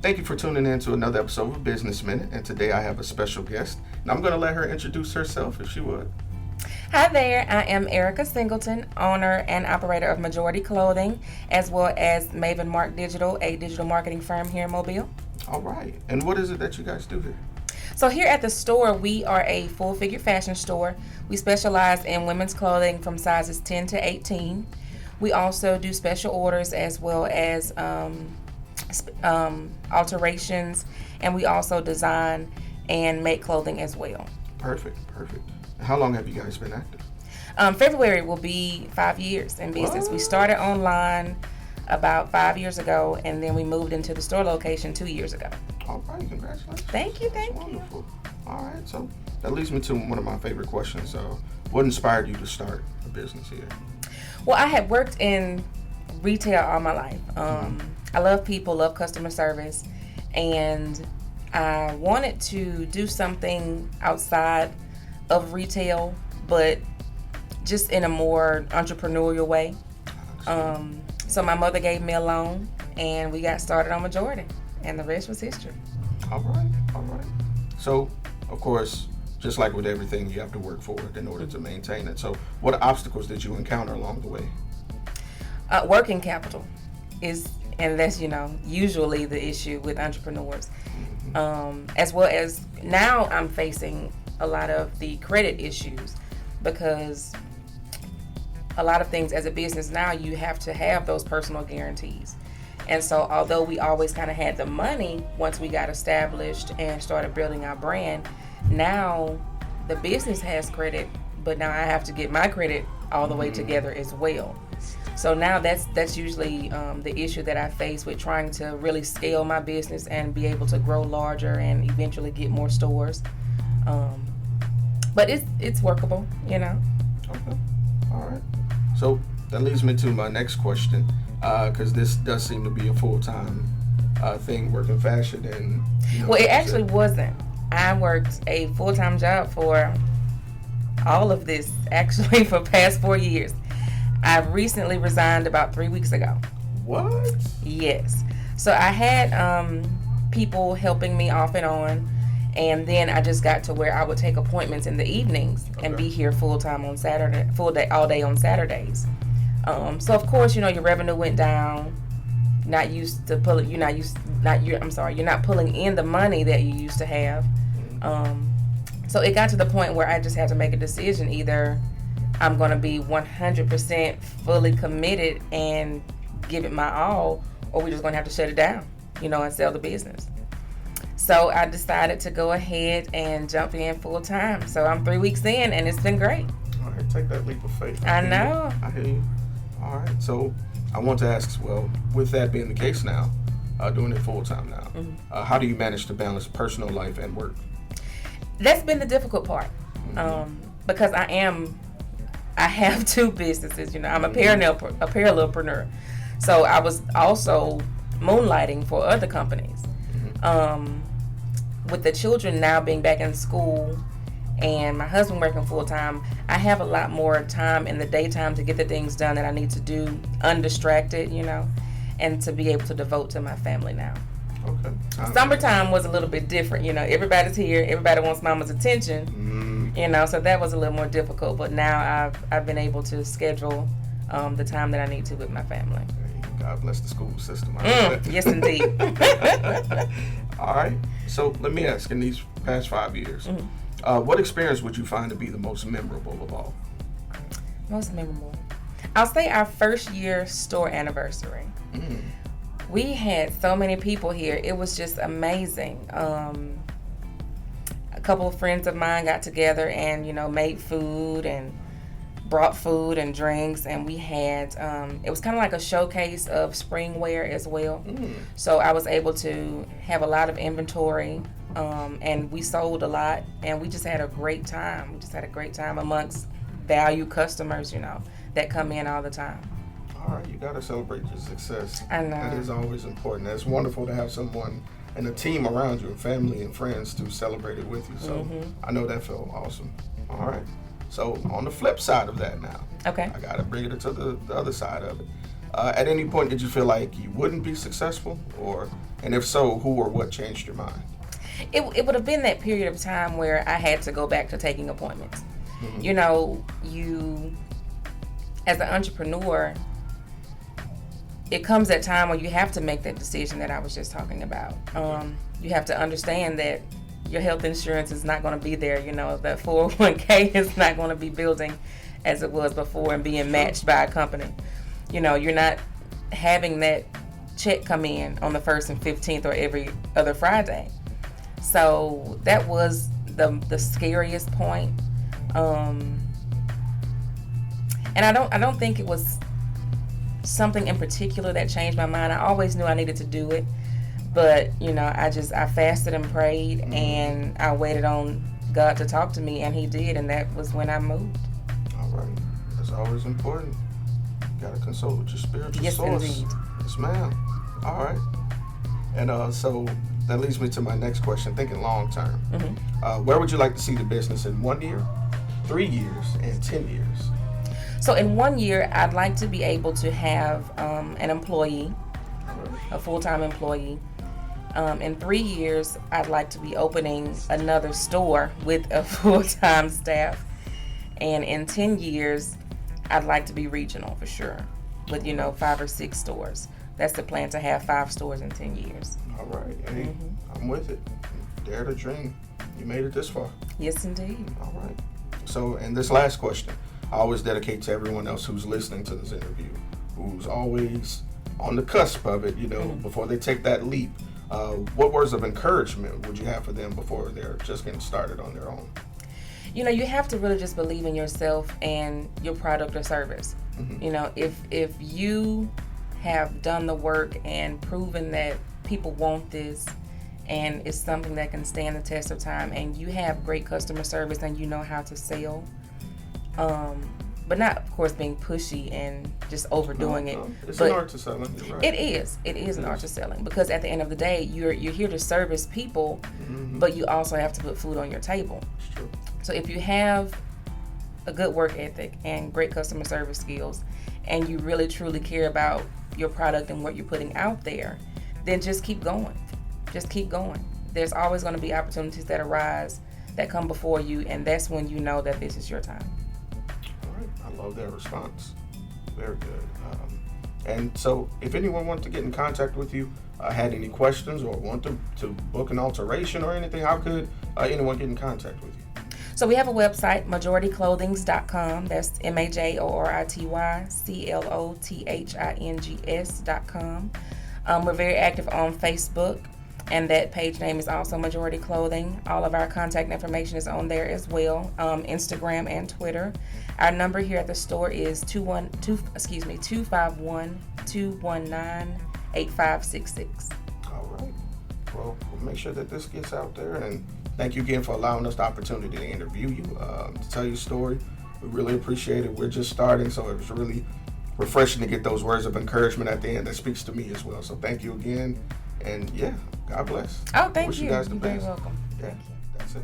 Thank you for tuning in to another episode of Business Minute, and today I have a special guest, and I'm going to let her introduce herself if she would. Hi there, I am Erica Singleton, owner and operator of Majority Clothing, as well as Maven Mark Digital, a digital marketing firm here in Mobile. All right, and what is it that you guys do here? So here at the store, we are a full-figure fashion store. We specialize in women's clothing from sizes 10 to 18. We also do special orders as well as alterations, and we also design and make clothing as well. Perfect. How long have you guys been active? February will be 5 years in business. What? We started online about 5 years ago, and then we moved into the store location 2 years ago. All right, congratulations. Thank you. That's wonderful. All right, so that leads me to one of my favorite questions. What inspired you to start a business here? Well, I had worked in retail all my life. I love people, love customer service, and I wanted to do something outside of retail, but just in a more entrepreneurial way. So my mother gave me a loan, and we got started on Majority, and the rest was history. All right. So, of course, just like with everything, you have to work for it in order to maintain it. So what obstacles did you encounter along the way? Working capital and that's usually the issue with entrepreneurs, as well as now I'm facing a lot of the credit issues, because a lot of things as a business now, you have to have those personal guarantees. And so although we always kind of had the money once we got established and started building our brand, now the business has credit, but now I have to get my credit all the way together as well. So now that's usually the issue that I face with trying to really scale my business and be able to grow larger and eventually get more stores. But it's workable, Okay. All right. So that leads me to my next question, because this does seem to be a full-time thing, working fashion. And well, it actually wasn't. I worked a full-time job for all of this, actually, for past 4 years. I recently resigned about 3 weeks ago. What? Yes. So I had people helping me off and on, and then I just got to where I would take appointments in the evenings and be here full-time on Saturday, all day on Saturdays. So of course, your revenue went down. You're not pulling in the money that you used to have. So it got to the point where I just had to make a decision. Either I'm going to be 100% fully committed and give it my all, or we're just going to have to shut it down, and sell the business. So I decided to go ahead and jump in full time. So I'm 3 weeks in, and it's been great. All right, take that leap of faith. I know. I hear you. All right, so I want to ask as well, with that being the case now, doing it full time now, how do you manage to balance personal life and work? That's been the difficult part, because I have two businesses. I'm a parallelpreneur, so I was also moonlighting for other companies. With the children now being back in school and my husband working full time, I have a lot more time in the daytime to get the things done that I need to do undistracted, and to be able to devote to my family now. Okay. Summertime was a little bit different, everybody's here, everybody wants mama's attention, so that was a little more difficult, but now I've been able to schedule the time that I need to with my family. God bless the school system. Yes, indeed. All right. So let me ask, in these past 5 years, what experience would you find to be the most memorable of all? Most memorable? I'll say our first year store anniversary. We had so many people here. It was just amazing. A couple of friends of mine got together and, made food and brought food and drinks, and we had it was kind of like a showcase of spring wear as well. So I was able to have a lot of inventory, and we sold a lot, and we just had a great time. We just had a great time amongst value customers, that come in all the time. All right, you got to celebrate your success. I know. That is always important. It's wonderful to have someone and a team around you, family and friends, to celebrate it with you. So I know that felt awesome. All right. So on the flip side of that now, Okay. I got to bring it to the other side of it. At any point, did you feel like you wouldn't be successful, and if so, who or what changed your mind? It would have been that period of time where I had to go back to taking appointments. Mm-hmm. You know, you as an entrepreneur, it comes that time where you have to make that decision that I was just talking about. You have to understand that your health insurance is not going to be there. You know, that 401k is not going to be building as it was before and being matched by a company. You know, you're not having that check come in on the 1st and 15th or every other Friday. So that was the scariest point. And I don't think it was something in particular that changed my mind. I always knew I needed to do it, but you know, I fasted and prayed, and I waited on God to talk to me, and He did, and that was when I moved. All right, that's always important. You gotta consult with your spiritual source. Yes, indeed. Yes, ma'am. All right, and so that leads me to my next question. Thinking long term, where would you like to see the business in 1 year, 3 years, and 10 years? So in 1 year, I'd like to be able to have an employee, a full-time employee. In 3 years, I'd like to be opening another store with a full-time staff. And in 10 years, I'd like to be regional for sure, with 5 or 6 stores. That's the plan, to have 5 stores in 10 years. All right, hey, I'm with it. Dare to dream. You made it this far. Yes, indeed. All right. So, and this last question, I always dedicate to everyone else who's listening to this interview, who's always on the cusp of it, before they take that leap. What words of encouragement would you have for them before they're just getting started on their own? You have to really just believe in yourself and your product or service. If you have done the work and proven that people want this and it's something that can stand the test of time, and you have great customer service and you know how to sell, but not, of course, being pushy and just overdoing it. It's but an art to selling. You're right. It is an art to selling, because at the end of the day, you're here to service people, but you also have to put food on your table. It's true. So if you have a good work ethic and great customer service skills, and you really truly care about your product and what you're putting out there, then just keep going. Just keep going. There's always going to be opportunities that arise that come before you, and that's when you know that this is your time. All right. I love that response. Very good. And so if anyone wanted to get in contact with you, had any questions, or want to book an alteration or anything, how could anyone get in contact with you? So we have a website, majorityclothings.com. That's MAJORITYCLOTHINGS.com. We're very active on Facebook, and that page name is also Majority Clothing. All of our contact information is on there as well, Instagram and Twitter. Our number here at the store is 212-219-8566. All right. Well, we'll make sure that this gets out there, and thank you again for allowing us the opportunity to interview you, to tell your story. We really appreciate it. We're just starting, so it was really refreshing to get those words of encouragement at the end. That speaks to me as well. So thank you again, and yeah, God bless. Oh, thank Wish you. you guys the You're best. very welcome. Yeah, that's it.